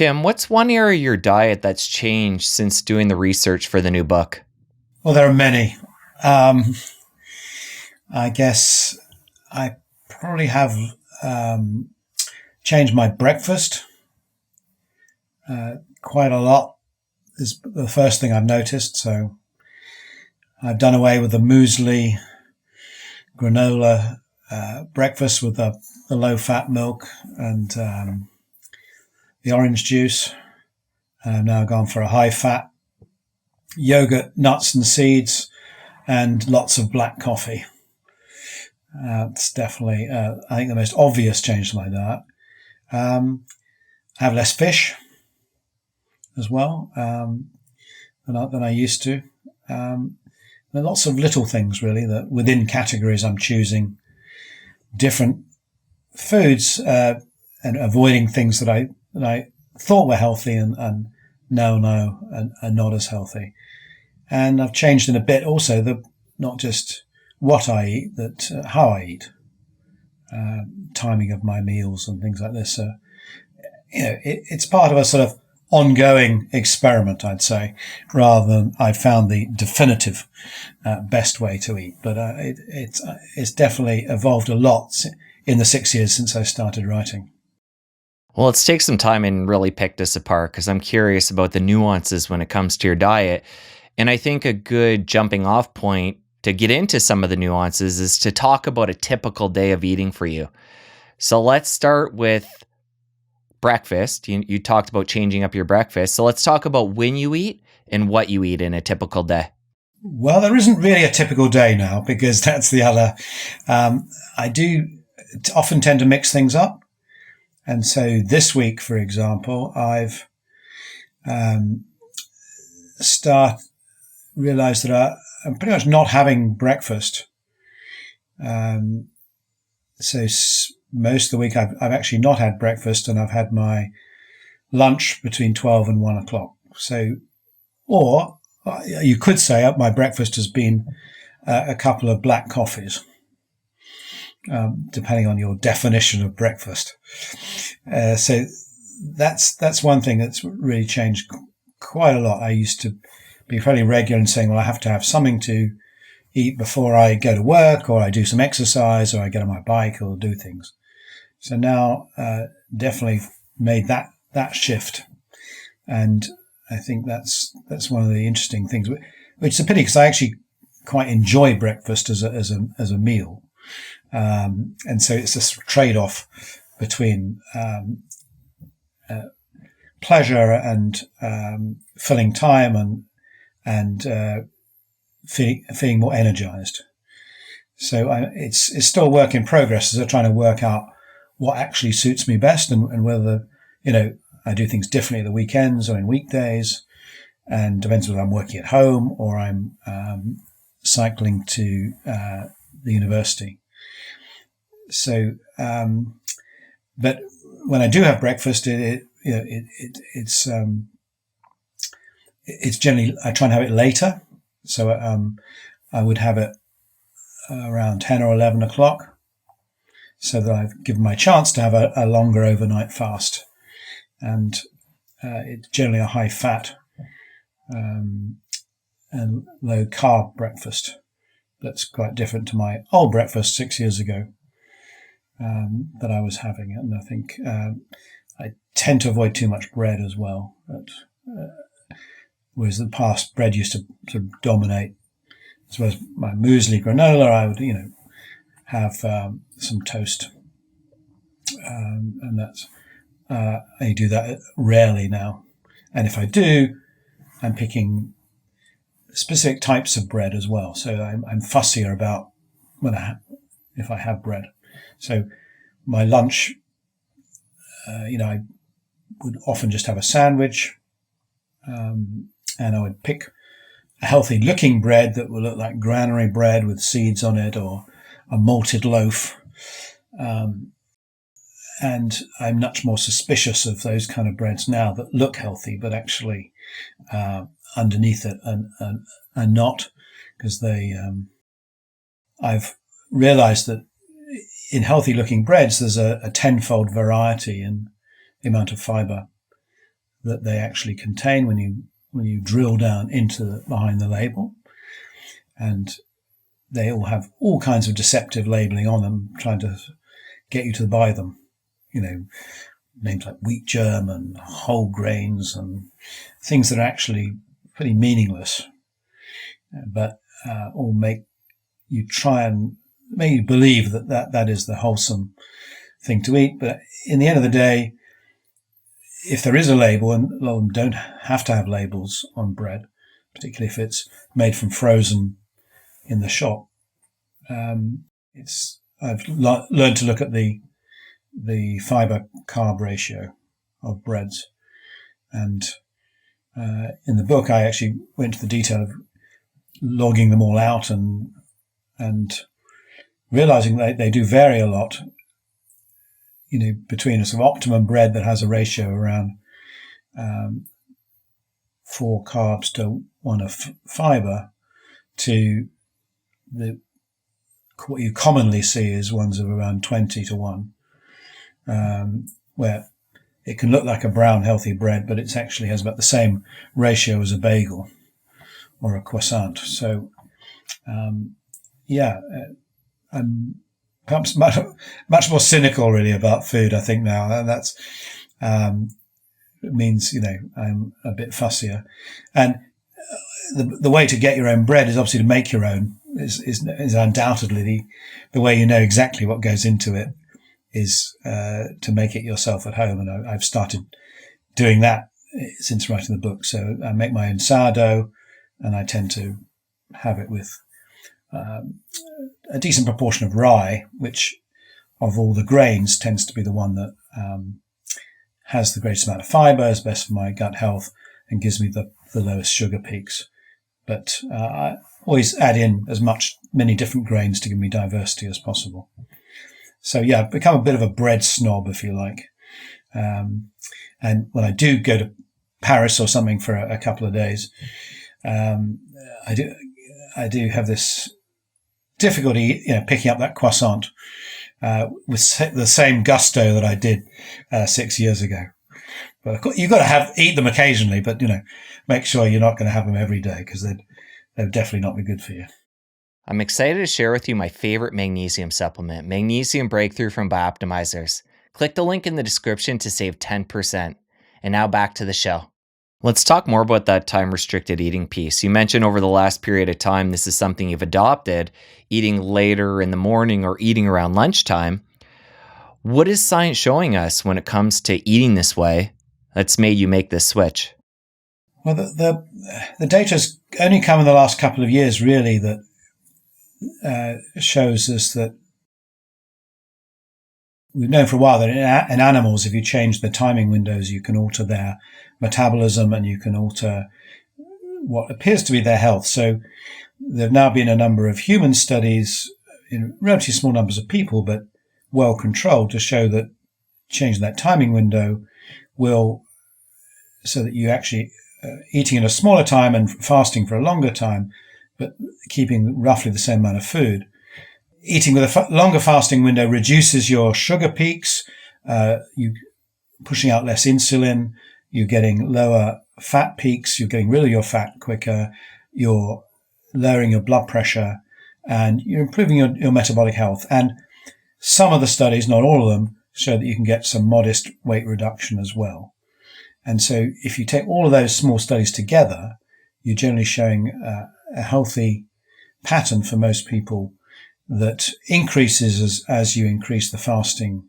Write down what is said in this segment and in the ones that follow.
Tim, what's one area of your diet that's changed since doing the research for the new book? Well, there are many. I guess I probably have changed my breakfast quite a lot. Is the first thing I've noticed. So I've done away with the muesli, granola breakfast with the low-fat milk and the orange juice. And I've now gone for a high-fat yogurt, nuts and seeds, and lots of black coffee. It's definitely, I think, the most obvious change to my diet. I have less fish as well than I used to. There are lots of little things, really, that within categories I'm choosing different foods and avoiding things that I thought were healthy and are not as healthy. And I've changed in a bit also not just what I eat, that how I eat, timing of my meals and things like this. So, it's part of a sort of ongoing experiment, I'd say, rather than I found the definitive best way to eat. But it's definitely evolved a lot in the 6 years since I started writing. Well, let's take some time and really pick this apart, because I'm curious about the nuances when it comes to your diet. And I think a good jumping off point to get into some of the nuances is to talk about a typical day of eating for you. So let's start with breakfast. You talked about changing up your breakfast. So let's talk about when you eat and what you eat in a typical day. Well, there isn't really a typical day now, because that's the other. I do often tend to mix things up. And so this week, for example, I've realized that I'm pretty much not having breakfast. So most of the week I've actually not had breakfast, and I've had my lunch between 12 and 1 o'clock. So, or you could say my breakfast has been a couple of black coffees, depending on your definition of breakfast. So that's one thing that's really changed quite a lot. I used to be fairly regular in saying, well, I have to have something to eat before I go to work, or I do some exercise, or I get on my bike, or do things. So now, definitely made that shift. And I think that's one of the interesting things, which is a pity, because I actually quite enjoy breakfast as a meal. And so it's this trade-off between pleasure and filling time and feeling more energized. So it's still a work in progress as I'm trying to work out what actually suits me best, and whether I do things differently at the weekends or in weekdays, and depends whether I'm working at home or I'm cycling to the university. So, but when I do have breakfast, it's generally, I try and have it later. So I would have it around 10 or 11 o'clock, so that I've given my chance to have a longer overnight fast. And it's generally a high fat and low carb breakfast. That's quite different to my old breakfast 6 years ago that I was having. And I think I tend to avoid too much bread as well. Whereas in the past, bread used to sort of dominate. As well as my muesli, granola, I would, have some toast. And that's, I do that rarely now. And if I do, I'm picking specific types of bread as well. So I'm fussier about if I have bread. So my lunch, I would often just have a sandwich, and I would pick a healthy looking bread that will look like granary bread with seeds on it, or a malted loaf. And I'm much more suspicious of those kind of breads now that look healthy, but actually underneath it are not, because I've realized that in healthy looking breads, there's a tenfold variety in the amount of fiber that they actually contain when you drill down into behind the label. And they all have all kinds of deceptive labeling on them, trying to get you to buy them. Names like wheat germ and whole grains and things that are actually pretty meaningless, but all make you try and make you believe that is the wholesome thing to eat. But in the end of the day, if there is a label, and a lot of them don't have to have labels on bread, particularly if it's made from frozen in the shop, I've learned to look at the fiber carb ratio of breads, and in the book I actually went to the detail of logging them all out and realizing that they do vary a lot, between a sort of optimum bread that has a ratio around 4 carbs to 1 of fiber, to what you commonly see is ones of around 20 to 1, where it can look like a brown healthy bread, but it actually has about the same ratio as a bagel or a croissant. So I'm perhaps much more cynical really about food, I think, now. And that's it means I'm a bit fussier. And the way to get your own bread is obviously to make your own. Is undoubtedly the way you know exactly what goes into it is to make it yourself at home. And I've started doing that since writing the book. So I make my own sourdough, and I tend to have it with a decent proportion of rye, which of all the grains tends to be the one that has the greatest amount of fiber, is best for my gut health, and gives me the lowest sugar peaks. But I always add in many different grains to give me diversity as possible. So I've become a bit of a bread snob, if you like. And when I do go to Paris or something for a couple of days, I do have this difficulty, picking up that croissant with the same gusto that I did 6 years ago. But you've got to eat them occasionally, but make sure you're not going to have them every day, because they'll definitely not be good for you. I'm excited to share with you my favorite magnesium supplement, Magnesium Breakthrough from Bioptimizers. Click the link in the description to save 10%. And now back to the show. Let's talk more about that time-restricted eating piece. You mentioned over the last period of time, this is something you've adopted, eating later in the morning or eating around lunchtime. What is science showing us when it comes to eating this way that's made you make this switch? Well, the data's only come in the last couple of years, really, that shows us that we've known for a while that in animals, if you change the timing windows, you can alter their metabolism and you can alter what appears to be their health. So there have now been a number of human studies in relatively small numbers of people, but well controlled, to show that changing that timing window will, so that you actually eating in a smaller time and fasting for a longer time, but keeping roughly the same amount of food. Eating with a longer fasting window reduces your sugar peaks, you pushing out less insulin, you're getting lower fat peaks, you're getting rid of your fat quicker, you're lowering your blood pressure, and you're improving your metabolic health. And some of the studies, not all of them, show that you can get some modest weight reduction as well. And so if you take all of those small studies together, you're generally showing a healthy pattern for most people that increases as you increase the fasting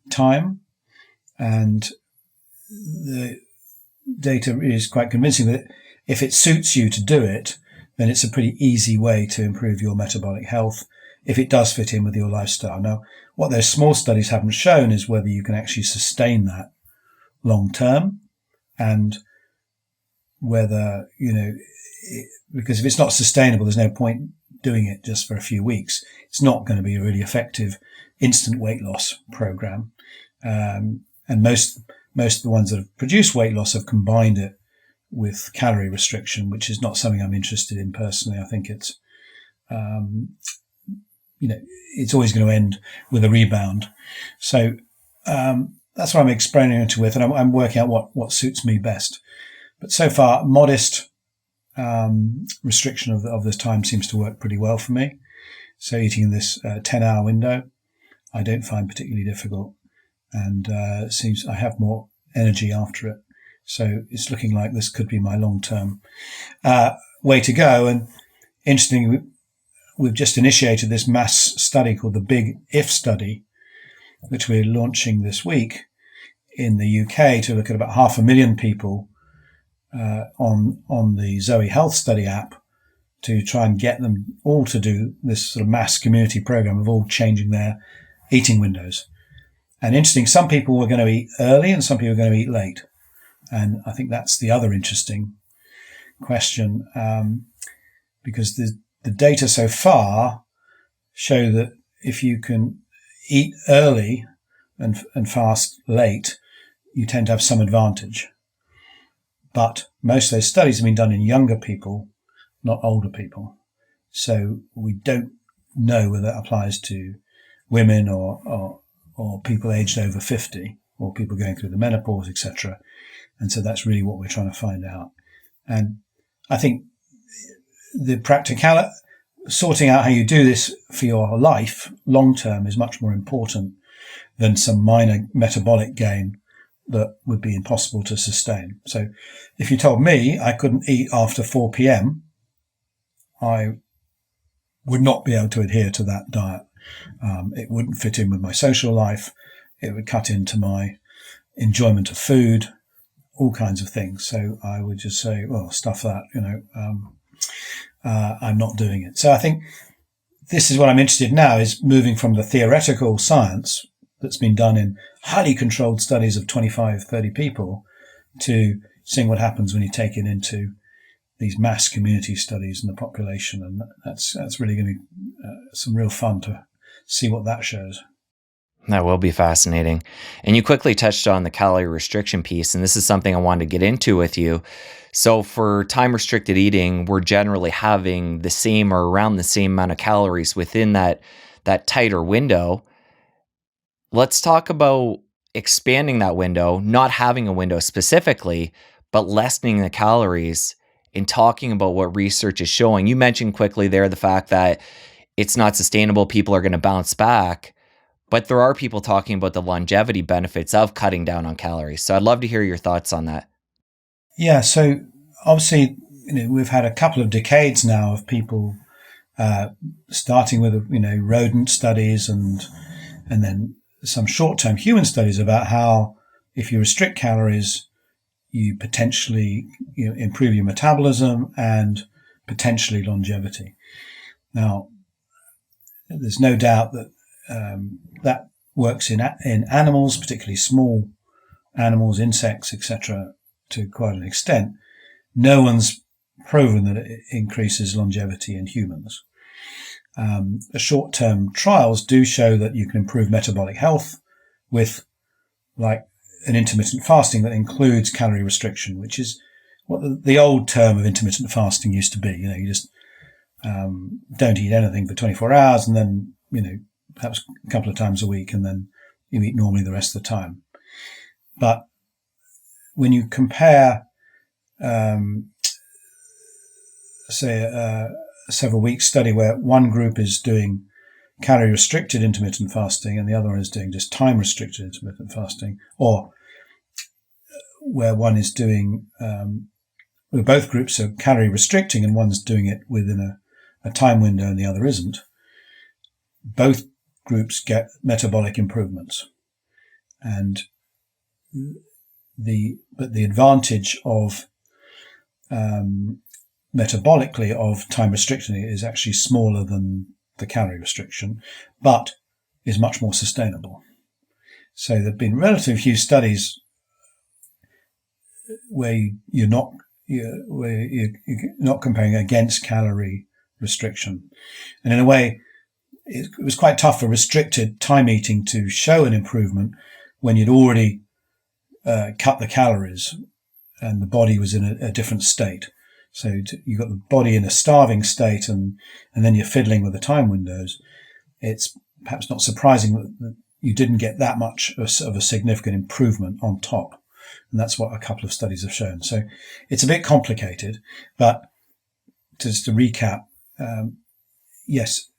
time. And the data is quite convincing that if it suits you to do it, then it's a pretty easy way to improve your metabolic health if it does fit in with your lifestyle. Now, what those small studies haven't shown is whether you can actually sustain that long term, and whether, because if it's not sustainable, there's no point doing it just for a few weeks. It's not going to be a really effective instant weight loss program. And most of the ones that have produced weight loss have combined it with calorie restriction, which is not something I'm interested in personally. I think it's, it's always going to end with a rebound. So, that's what I'm experimenting with, and I'm working out what suits me best. But so far, modest restriction of this time seems to work pretty well for me. So eating in this 10-hour window, I don't find particularly difficult, and it seems I have more energy after it. So it's looking like this could be my long-term way to go. And interestingly, we've just initiated this mass study called the Big If study, which we're launching this week in the UK to look at about 500,000 people on the Zoe Health Study app, to try and get them all to do this sort of mass community program of all changing their eating windows. And interesting, some people were going to eat early and some people were going to eat late. And I think that's the other interesting question, because the data so far show that if you can eat early and fast late, you tend to have some advantage. But most of those studies have been done in younger people, not older people. So we don't know whether that applies to women or people aged over 50, or people going through the menopause, etc. And so that's really what we're trying to find out. And I think the practicality, sorting out how you do this for your life long term, is much more important than some minor metabolic gain that would be impossible to sustain. So if you told me I couldn't eat after 4 p.m., I would not be able to adhere to that diet. It wouldn't fit in with my social life. It would cut into my enjoyment of food, all kinds of things. So I would just say, well, stuff that, I'm not doing it. So I think this is what I'm interested in now, is moving from the theoretical science that's been done in highly controlled studies of 25, 30 people to seeing what happens when you take it into these mass community studies in the population. And that's really going to be some real fun to see what that shows. That will be fascinating. And you quickly touched on the calorie restriction piece, and this is something I wanted to get into with you. So for time-restricted eating, we're generally having the same or around the same amount of calories within that tighter window. Let's talk about expanding that window, not having a window specifically, but lessening the calories, and talking about what research is showing. You mentioned quickly there the fact that it's not sustainable, people are going to bounce back. But there are people talking about the longevity benefits of cutting down on calories. So I'd love to hear your thoughts on that. Yeah, so obviously, we've had a couple of decades now of people starting with, rodent studies and then some short-term human studies about how if you restrict calories, you potentially improve your metabolism and potentially longevity. Now, there's no doubt that that works in animals, particularly small animals, insects, etc., to quite an extent. No one's proven that it increases longevity in humans. The short-term trials do show that you can improve metabolic health with, like, an intermittent fasting that includes calorie restriction, which is what the old term of intermittent fasting used to be. You just don't eat anything for 24 hours and then, perhaps a couple of times a week, and then you eat normally the rest of the time. But when you compare, say, a several week study where one group is doing calorie restricted intermittent fasting and the other one is doing just time restricted intermittent fasting, or where one is doing, where both groups are calorie restricting and one's doing it within a time window and the other isn't, both groups get metabolic improvements. And the advantage of metabolically of time restriction is actually smaller than the calorie restriction, but is much more sustainable. So there have been relatively few studies where you're not comparing against calorie restriction. And in a way, it was quite tough for restricted time eating to show an improvement when you'd already cut the calories and the body was in a different state. So you've got the body in a starving state and then you're fiddling with the time windows. It's perhaps not surprising you didn't get that much of a significant improvement on top. And that's what a couple of studies have shown. So it's a bit complicated, but just to recap, yes,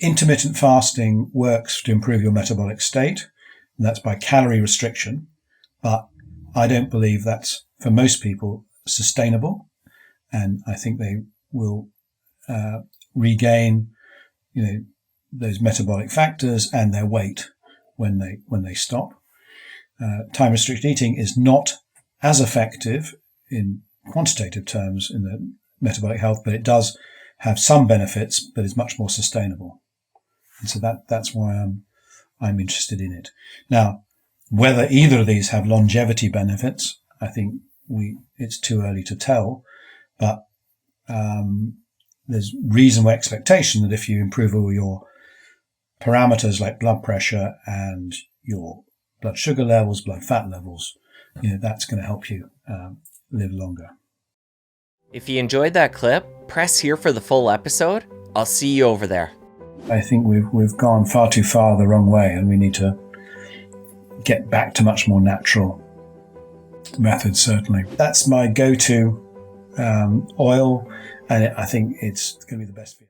intermittent fasting works to improve your metabolic state, and that's by calorie restriction. But I don't believe that's, for most people, sustainable. And I think they will regain, those metabolic factors and their weight when they stop. Time restricted eating is not as effective in quantitative terms in the metabolic health, but it does have some benefits, but is much more sustainable. And so that's why I'm interested in it. Now, whether either of these have longevity benefits, I think it's too early to tell, but there's reasonable expectation that if you improve all your parameters like blood pressure and your blood sugar levels, blood fat levels, that's going to help you live longer. If you enjoyed that clip, press here for the full episode. I'll see you over there. I think we've gone far too far the wrong way, and we need to get back to much more natural methods, certainly. That's my go-to oil, and I think it's going to be the best for you.